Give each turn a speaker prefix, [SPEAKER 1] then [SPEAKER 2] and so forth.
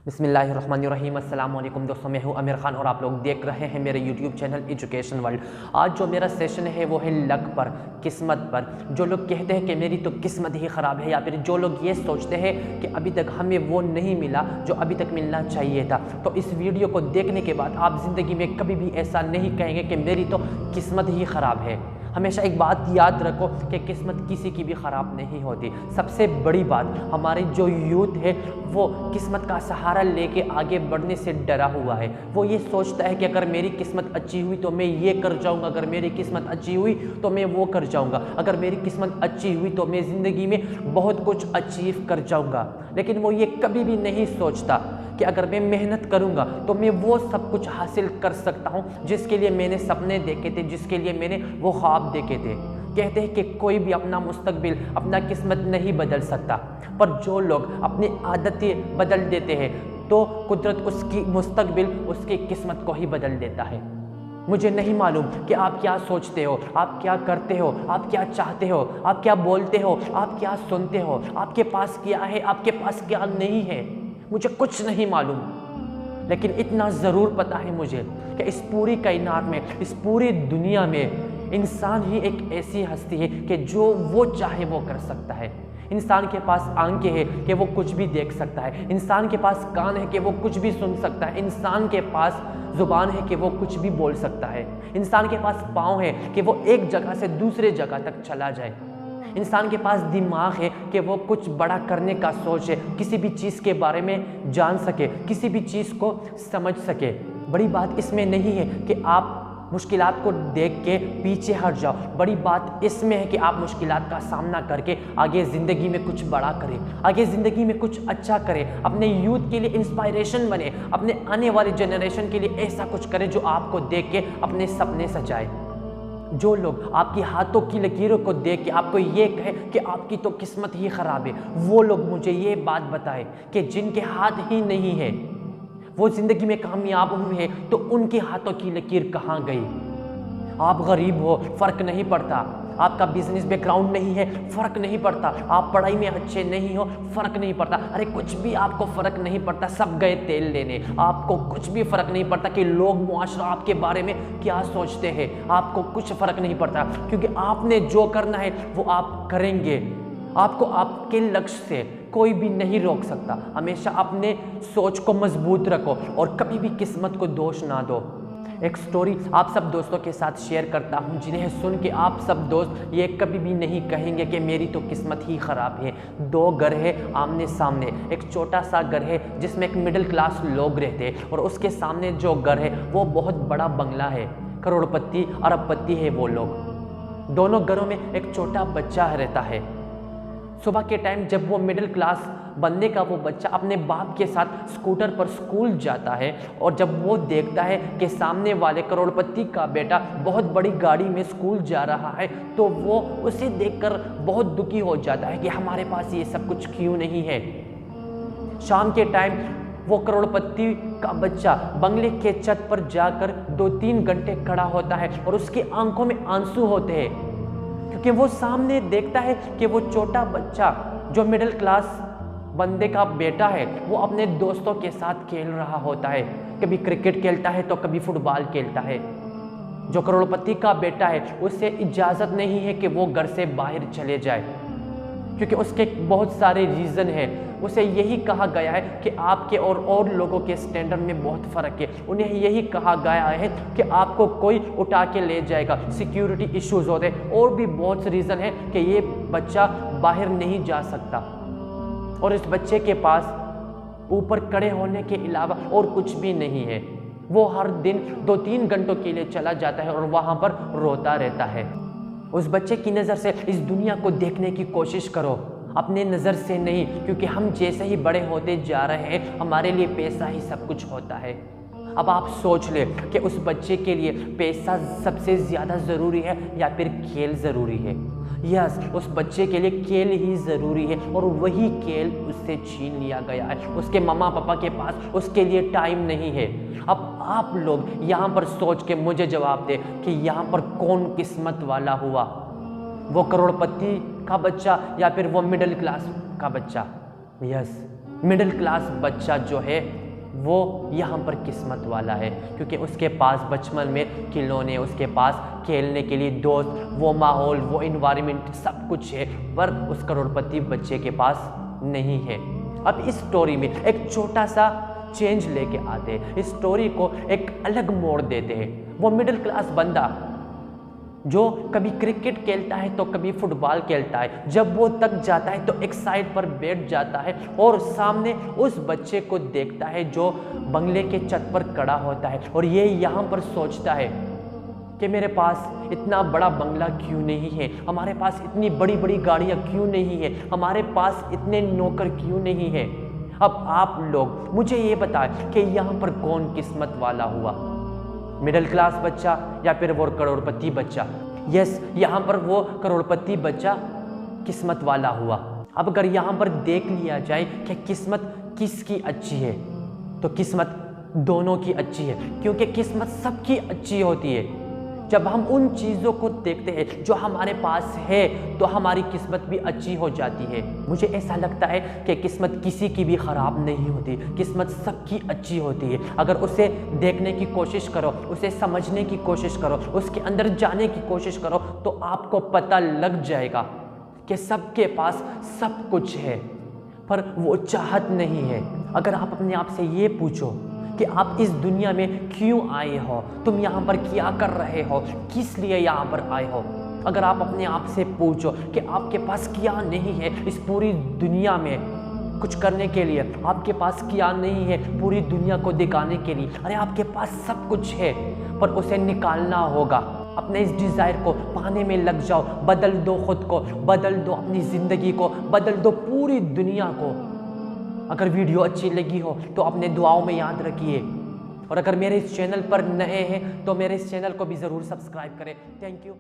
[SPEAKER 1] बिस्मिल्लाहिर्रहमानिर्रहीम। अस्सलाम वालेकुम दोस्तों, मैं हूं आमिर खान और आप लोग देख रहे हैं मेरे यूट्यूब चैनल एजुकेशन वर्ल्ड। आज जो मेरा सेशन है वो है लक पर, किस्मत पर। जो लोग कहते हैं कि मेरी तो किस्मत ही ख़राब है, या फिर जो लोग ये सोचते हैं कि अभी तक हमें वो नहीं मिला जो अभी तक मिलना चाहिए था, तो इस वीडियो को देखने के बाद आप ज़िंदगी में कभी भी ऐसा नहीं कहेंगे कि मेरी तो किस्मत ही ख़राब है। हमेशा एक बात याद रखो कि किस्मत किसी की भी ख़राब नहीं होती। सबसे बड़ी बात, हमारी जो यूथ है वो किस्मत का सहारा लेके आगे बढ़ने से डरा हुआ है। वो ये सोचता है कि अगर मेरी किस्मत अच्छी हुई तो मैं ये कर जाऊंगा, अगर मेरी किस्मत अच्छी हुई तो मैं वो कर जाऊंगा, अगर मेरी किस्मत अच्छी हुई तो मैं ज़िंदगी में बहुत कुछ अचीव कर जाऊंगा। लेकिन वो ये कभी भी नहीं सोचता कि अगर मैं मेहनत करूंगा तो मैं वो सब कुछ हासिल कर सकता हूं जिसके लिए मैंने सपने देखे थे, जिसके लिए मैंने वो ख्वाब देखे थे। कहते हैं कि कोई भी अपना मुस्तकबिल, अपना किस्मत नहीं बदल सकता, पर जो लोग अपनी आदतें बदल देते हैं तो कुदरत उसकी मुस्तकबिल, उसकी किस्मत को ही बदल देता है। मुझे नहीं मालूम कि आप क्या सोचते हो, आप क्या करते हो, आप क्या चाहते हो, आप क्या बोलते हो, आप क्या सुनते हो, आपके पास क्या है, आपके पास क्या नहीं है, मुझे कुछ नहीं मालूम। लेकिन इतना ज़रूर पता है मुझे कि इस पूरी कायनात में, इस पूरी दुनिया में इंसान ही एक ऐसी हस्ती है कि जो वो चाहे वो कर सकता है। इंसान के पास आंखें हैं कि वो कुछ भी देख सकता है, इंसान के पास कान है कि वो कुछ भी सुन सकता है, इंसान के पास ज़ुबान है कि वो कुछ भी बोल सकता है, इंसान के पास पाँव है कि वो एक जगह से दूसरे जगह तक चला जाए, इंसान के पास दिमाग है कि वो कुछ बड़ा करने का सोचे, किसी भी चीज़ के बारे में जान सके, किसी भी चीज़ को समझ सके। बड़ी बात इसमें नहीं है कि आप मुश्किलात को देख के पीछे हट जाओ, बड़ी बात इसमें है कि आप मुश्किलात का सामना करके आगे ज़िंदगी में कुछ बड़ा करें, आगे ज़िंदगी में कुछ अच्छा करें, अपने यूथ के लिए इंस्पायरेशन बने, अपने आने वाली जनरेशन के लिए ऐसा कुछ करें जो आपको देख के अपने सपने सजाए। जो लोग आपकी हाथों की लकीरों को देख के आपको ये कहे कि आपकी तो किस्मत ही ख़राब है, वो लोग मुझे ये बात बताए कि जिनके हाथ ही नहीं है वो ज़िंदगी में कामयाब हुए हैं, तो उनके हाथों की लकीर कहाँ गई। आप गरीब हो फ़र्क नहीं पड़ता, आपका बिजनेस बैकग्राउंड नहीं है फ़र्क नहीं पड़ता, आप पढ़ाई में अच्छे नहीं हो फ़र्क नहीं पड़ता, अरे कुछ भी आपको फ़र्क नहीं पड़ता, सब गए तेल लेने, आपको कुछ भी फ़र्क नहीं पड़ता कि लोग मुआशरा आपके बारे में क्या सोचते हैं, आपको कुछ फ़र्क नहीं पड़ता, क्योंकि आपने जो करना है वो आप करेंगे। आपको आपके लक्ष्य से कोई भी नहीं रोक सकता। हमेशा अपने सोच को मजबूत रखो और कभी भी किस्मत को दोष ना दो। एक स्टोरी आप सब दोस्तों के साथ शेयर करता हूं, जिन्हें सुन के आप सब दोस्त ये कभी भी नहीं कहेंगे कि मेरी तो किस्मत ही ख़राब है। दो घर है आमने सामने, एक छोटा सा घर है जिसमें एक मिडिल क्लास लोग रहते हैं और उसके सामने जो घर है वो बहुत बड़ा बंगला है, करोड़पति अरबपति है वो लोग। दोनों घरों में एक छोटा बच्चा रहता है। सुबह के टाइम जब वो मिडिल क्लास बनने का वो बच्चा अपने बाप के साथ स्कूटर पर स्कूल जाता है और जब वो देखता है कि सामने वाले करोड़पति का बेटा बहुत बड़ी गाड़ी में स्कूल जा रहा है, तो वो उसे देखकर बहुत दुखी हो जाता है कि हमारे पास ये सब कुछ क्यों नहीं है। शाम के टाइम वो करोड़पति का बच्चा बंगले के छत पर जाकर 2-3 घंटे खड़ा होता है और उसकी आंखों में आंसू होते हैं, क्योंकि वो सामने देखता है कि वो छोटा बच्चा जो मिडिल क्लास बंदे का बेटा है वो अपने दोस्तों के साथ खेल रहा होता है, कभी क्रिकेट खेलता है तो कभी फुटबॉल खेलता है। जो करोड़पति का बेटा है उसे इजाज़त नहीं है कि वो घर से बाहर चले जाए, क्योंकि उसके बहुत सारे रीज़न हैं। उसे यही कहा गया है कि आपके और लोगों के स्टैंडर्ड में बहुत फ़र्क है। उन्हें यही कहा गया है कि आपको कोई उठा के ले जाएगा, सिक्योरिटी इश्यूज़ होते हैं, और भी बहुत से रीज़न है कि ये बच्चा बाहर नहीं जा सकता। और इस बच्चे के पास ऊपर खड़े होने के अलावा और कुछ भी नहीं है। वो हर दिन 2-3 घंटों के लिए चला जाता है और वहाँ पर रोता रहता है। उस बच्चे की नज़र से इस दुनिया को देखने की कोशिश करो, अपने नज़र से नहीं, क्योंकि हम जैसे ही बड़े होते जा रहे हैं हमारे लिए पैसा ही सब कुछ होता है। अब आप सोच ले कि उस बच्चे के लिए पैसा सबसे ज़्यादा ज़रूरी है या फिर खेल ज़रूरी है। यस, उस बच्चे के लिए खेल ही ज़रूरी है और वही खेल उससे छीन लिया गया है। उसके मम्मा पापा के पास उसके लिए टाइम नहीं है। अब आप लोग यहाँ पर सोच के मुझे जवाब दे कि यहाँ पर कौन किस्मत वाला हुआ, वो करोड़पति का बच्चा या फिर वो मिडिल क्लास का बच्चा। यस, मिडिल क्लास बच्चा जो है वो यहाँ पर किस्मत वाला है, क्योंकि उसके पास बचपन में खिलौने, उसके पास खेलने के लिए दोस्त, वो माहौल, वो इन्वायरमेंट सब कुछ है, पर उस करोड़पति बच्चे के पास नहीं है। अब इस स्टोरी में एक छोटा सा चेंज लेके आते हैं, इस स्टोरी को एक अलग मोड़ देते हैं। वो मिडिल क्लास बंदा जो कभी क्रिकेट खेलता है तो कभी फुटबॉल खेलता है, जब वो थक जाता है तो एक साइड पर बैठ जाता है और सामने उस बच्चे को देखता है जो बंगले के छत पर खड़ा होता है, और ये यहाँ पर सोचता है कि मेरे पास इतना बड़ा बंगला क्यों नहीं है, हमारे पास इतनी बड़ी बड़ी गाड़ियाँ क्यों नहीं है, हमारे पास इतने नौकर क्यों नहीं है। अब आप लोग मुझे ये बताएं कि यहाँ पर कौन किस्मत वाला हुआ, मिडिल क्लास बच्चा या फिर वो करोड़पति बच्चा? यस, यहाँ पर वो करोड़पति बच्चा किस्मत वाला हुआ। अब अगर यहाँ पर देख लिया जाए कि किस्मत किसकी अच्छी है, तो किस्मत दोनों की अच्छी है, क्योंकि किस्मत सबकी अच्छी होती है। जब हम उन चीज़ों को देखते हैं जो हमारे पास है तो हमारी किस्मत भी अच्छी हो जाती है। मुझे ऐसा लगता है कि किस्मत किसी की भी ख़राब नहीं होती, किस्मत सबकी अच्छी होती है। अगर उसे देखने की कोशिश करो, उसे समझने की कोशिश करो, उसके अंदर जाने की कोशिश करो, तो आपको पता लग जाएगा कि सबके पास सब कुछ है, पर वो चाहत नहीं है। अगर आप अपने आप से ये पूछो कि आप इस दुनिया में क्यों आए हो, तुम यहाँ पर क्या कर रहे हो, किस लिए यहाँ पर आए हो, अगर आप अपने आप से पूछो कि आपके पास क्या नहीं है इस पूरी दुनिया में कुछ करने के लिए, आपके पास क्या नहीं है पूरी दुनिया को दिखाने के लिए, अरे आपके पास सब कुछ है, पर उसे निकालना होगा। अपने इस डिज़ायर को पाने में लग जाओ, बदल दो खुद को, बदल दो अपनी ज़िंदगी को, बदल दो पूरी दुनिया को। अगर वीडियो अच्छी लगी हो तो अपने दुआओं में याद रखिए, और अगर मेरे इस चैनल पर नए हैं तो मेरे इस चैनल को भी ज़रूर सब्सक्राइब करें। Thank you.